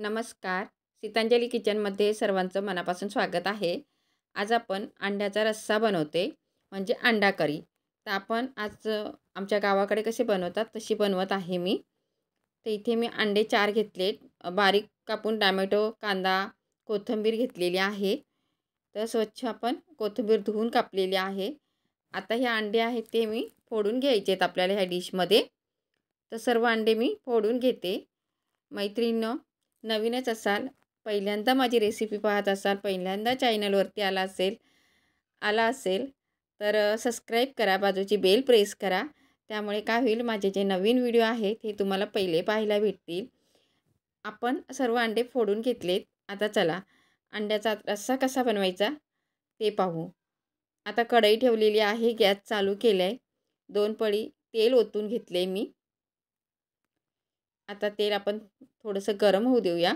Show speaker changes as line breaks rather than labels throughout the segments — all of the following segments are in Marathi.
नमस्कार. सीतांजली किचनमध्ये सर्वांचं मनापासून स्वागत आहे. आज आपण अंड्याचा रस्सा बनवते, म्हणजे अंडा करी. तर आपण आज आमच्या गावाकडे कसे बनवतात तशी बनवत आहे मी. तर इथे मी अंडे 4 घेतले. बारीक कापून टोमॅटो, कांदा, कोथिंबीर घेतलेली आहे. तर स्वच्छ आपण कोथिंबीर धुवून कापलेली आहे. आता हे अंडे आहेत ते मी फोडून घ्यायचे आहेत आपल्याला ह्या डिशमध्ये. तर सर्व अंडे मी फोडून घेते. मैत्रिणींनो, नवीनच असाल, पहिल्यांदा माझी रेसिपी पाहत असाल, पहिल्यांदा चॅनलवरती आला असेल तर सबस्क्राईब करा, बाजूची बेल प्रेस करा. त्यामुळे काय होईल, माझे जे नवीन व्हिडिओ आहेत हे तुम्हाला पहिले पाहायला भेटतील. आपण सर्व अंडे फोडून घेतलेत. आता चला अंड्याचा रस्सा कसा बनवायचा ते पाहू. आता कढई ठेवलेली आहे, गॅस चालू केला आहे. 2 पळी तेल ओतून घेतले मी. आता तेल आपण थोडंसं गरम होऊ देऊया.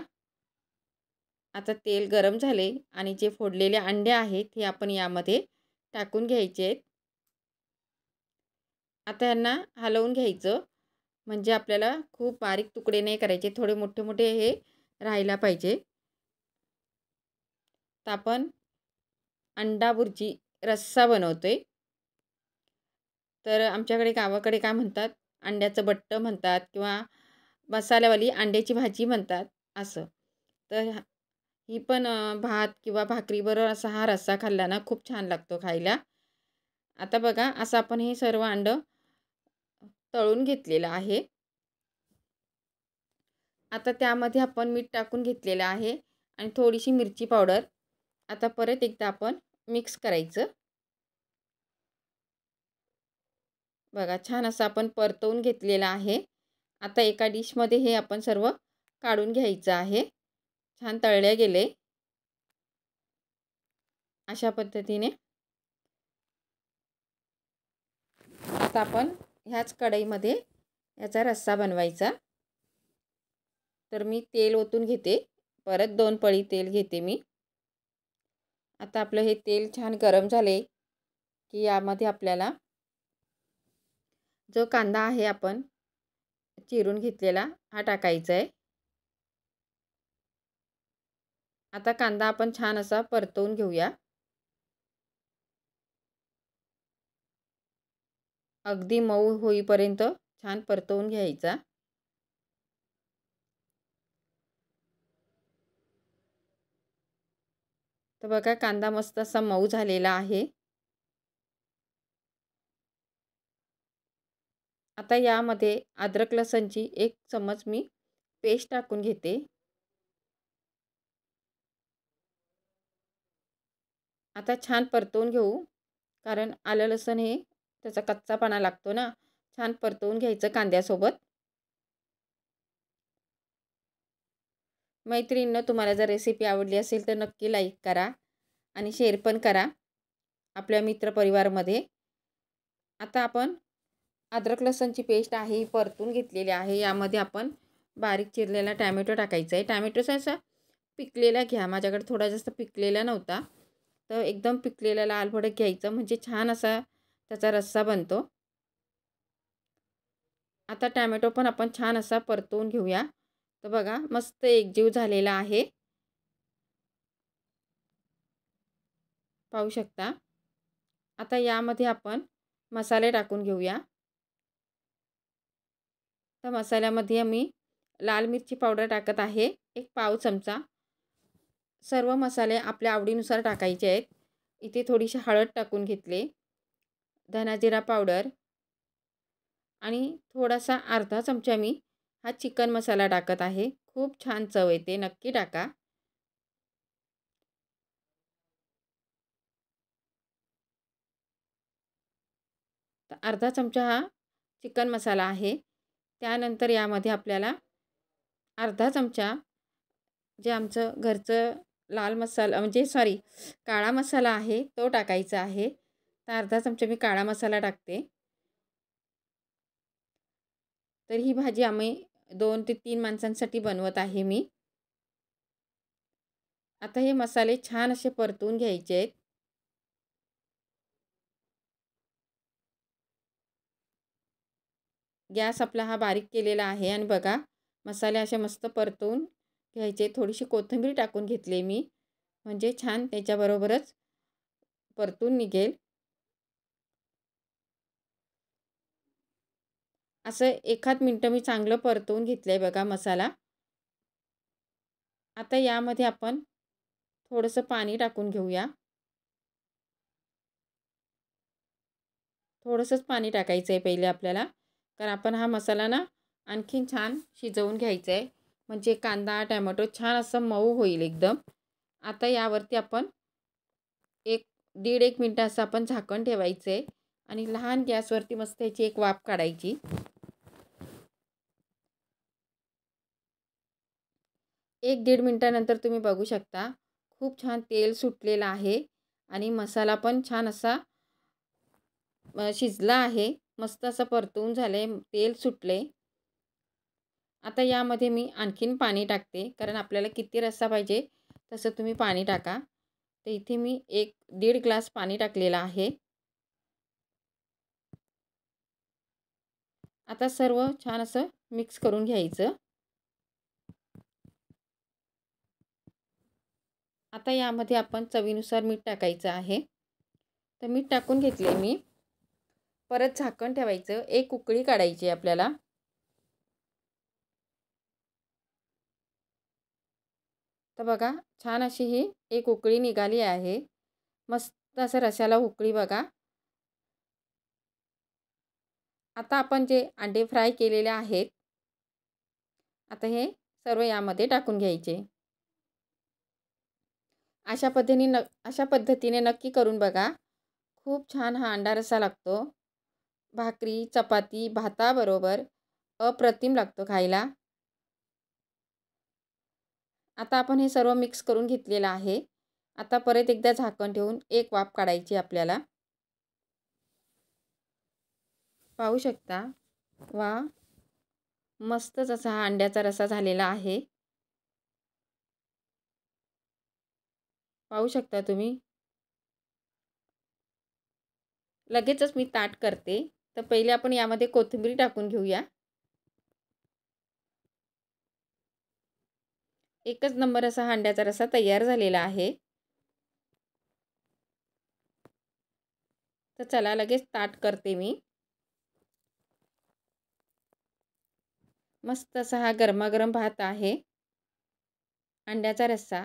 आता तेल गरम झाले आणि जे फोडलेले अंडे आहेत हे आपण यामध्ये टाकून घ्यायचे आहेत. आता यांना हलवून घ्यायचं, म्हणजे आपल्याला खूप बारीक तुकडे नाही करायचे, थोडे मोठे मोठे हे राहायला पाहिजे. तर आपण अंडा बुर्जी रस्सा बनवतोय. तर आमच्याकडे गावाकडे काय म्हणतात, अंड्याचं बट्ट म्हणतात किंवा मसाल्यावाली अंड्याची भाजी म्हणतात असं. तर ही पण भात किंवा भाकरीबरोबर असा हा रस्सा खाल्ला ना खूप छान लागतो खायला. आता बघा, असं आपण हे सर्व अंडं तळून घेतलेलं आहे. आता त्यामध्ये आपण मीठ टाकून घेतलेलं आहे आणि थोडीशी मिरची पावडर. आता परत एकदा आपण मिक्स करायचं. बघा, छान असं आपण परतवून घेतलेलं आहे. आता एका डिशमध्ये हे आपण सर्व काढून घ्यायचं आहे. छान तळले गेले अशा पद्धतीने. आता आपण ह्याच कढईमध्ये याचा रस्सा बनवायचा. तर मी तेल ओतून घेते. परत 2 पळी तेल घेते मी. आता आपलं हे तेल छान गरम झाले की यामध्ये आपल्याला जो कांदा आहे आपण चिरून घेतलेला हा टाकायचा आहे. आता कांदा आपण छान असा परतवून घेऊया. अगदी मऊ होईपर्यंत छान परतवून घ्यायचा. तर बघा, कांदा मस्त असा मऊ झालेला आहे. आता यामध्ये अद्रक लसणची 1 चम्मच मी पेस्ट टाकून घेते. आता छान परतवून घेऊ, कारण आलं लसूण हे त्याचा कच्चापणा लागतो ना. छान परतवून घ्यायचं कांद्यासोबत. मैत्रिणींनो, तुम्हाला जर रेसिपी आवडली असेल तर नक्की लाईक करा आणि शेअर पण करा आपल्या मित्रपरिवारामध्ये. आता आपण अद्रक लसणची पेस्ट आहे ही परतून घेतलेली आहे. यामध्ये आपण बारीक चिरलेला टॅमॅटो टाकायचा आहे. टॅमॅटोचा असा पिकलेला घ्या. माझ्याकडे थोडा जास्त पिकलेला नव्हता, तर एकदम पिकलेला लाल भडक घ्यायचं, म्हणजे छान असा त्याचा रस्सा बनतो. आता टॅमॅटो पण आपण छान असा परतवून घेऊया. तर बघा, मस्त एकजीव झालेला आहे, पाहू शकता. आता यामध्ये आपण मसाले टाकून घेऊया. तर मसाल्यामध्ये मी लाल मिरची पावडर टाकत आहे, 1 पाव चमचा. सर्व मसाले आपल्या आवडीनुसार टाकायचे आहेत. इथे थोडीशी हळद टाकून घेतले, धना जिरा पावडर आणि थोडासा अर्धा चमचा मी हा चिकन मसाला टाकत आहे. खूप छान चव येते, नक्की टाका. तर अर्धा चमचा हा चिकन मसाला आहे. त्यानंतर यामध्ये आपल्याला अर्धा चमचा जे आमचं घरचं लाल मसाला, म्हणजे सॉरी, काळा मसाला आहे तो टाकायचा आहे. तर अर्धा चमचा मी काळा मसाला टाकते. तर ही भाजी आम्ही 2 ते 3 माणसांसाठी बनवत आहे मी. आता हे मसाले छान असे परतवून घ्यायचे आहेत. गॅस आपला हा बारीक केलेला आहे आणि बघा, मसाले असे मस्त परतवून घ्यायचे. थोडीशी कोथिंबीर टाकून घेतली मी, म्हणजे छान त्याच्याबरोबरच परतून निघेल. असं 1 मिनिटं मी चांगलं परतवून घेतलं आहे बघा मसाला. आता यामध्ये आपण थोडंसं पाणी टाकून घेऊया. थोडंसंच पाणी टाकायचं आहे पहिले आपल्याला, कारण आपण हा मसाला ना आणखीन छान शिजवून घ्यायचा आहे, म्हणजे कांदा टॅमॅटो छान असं मऊ होईल एकदम. आता यावरती आपण 1-1.5 मिनटं असं आपण झाकण ठेवायचं आहे आणि लहान गॅसवरती मस्त याची एक वाफ काढायची. 1-1.5 मिनटानंतर तुम्ही बघू शकता खूप छान तेल सुटलेलं आहे आणि मसाला पण छान असा शिजला आहे. मस्त असं परतवून झाले, तेल सुटले. आता यामध्ये मी आणखीन पाणी टाकते, कारण आपल्याला किती रस्सा पाहिजे तसं तुम्ही पाणी टाका. तर इथे मी 1-1.5 ग्लास पाणी टाकलेलं आहे. आता सर्व छान असं मिक्स करून घ्यायचं. आता यामध्ये आपण चवीनुसार मीठ टाकायचं आहे. तर मीठ टाकून घेतले मी. परत झाकण ठेवायचं, एक उकळी काढायची आपल्याला. तर बघा छान अशी ही एक उकळी निघाली आहे. मस्त असं रश्याला उकळी बघा. आता आपण जे अंडे फ्राय केलेले आहेत, आता हे सर्व यामध्ये टाकून घ्यायचे. अशा पद्धतीने नक्की करून बघा. खूप छान हा अंडा रस्सा लागतो. भाकरी, चपाती, भाताबरोबर अप्रतिम लागतो खायला. आता आपण हे सर्व मिक्स करून घेतलेलं आहे. आता परत एकदा झाकण ठेवून एक वाफ काढायची आपल्याला. पाहू शकता, वा मस्तच असा हा अंड्याचा रस्सा झालेला आहे. पाहू शकता तुम्ही. लगेचच मी ताट करते. तर पहिले आपण यामध्ये कोथिंबीर टाकून घेऊया. एकच नंबर असा हा अंड्याचा रस्सा तयार झालेला आहे. तर चला लगेच ताट करते मी. मस्त असा हा गरमागरम भात आहे, अंड्याचा रस्सा.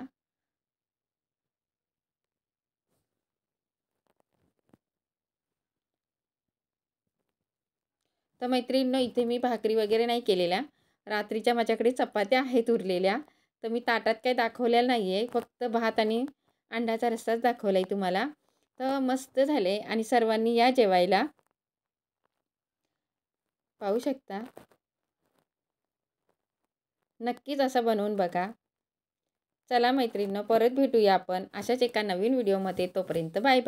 तर मैत्रिणींनो, इथे मी भाकरी वगैरे नाही केलेल्या. रात्रीच्या माझ्याकडे चपात्या आहेत उरलेल्या. तर मी ताटात काही दाखवलेलं नाही आहे. फक्त भात आणि अंड्याचा रस्साच दाखवला आहे तुम्हाला. तर मस्त झाले आणि सर्वांनी या जेवायला. पाहू शकता. नक्कीच असं बनवून बघा. चला मैत्रिणींनो, परत भेटूया आपण अशाच एका नवीन व्हिडिओमध्ये. तोपर्यंत बाय बाय.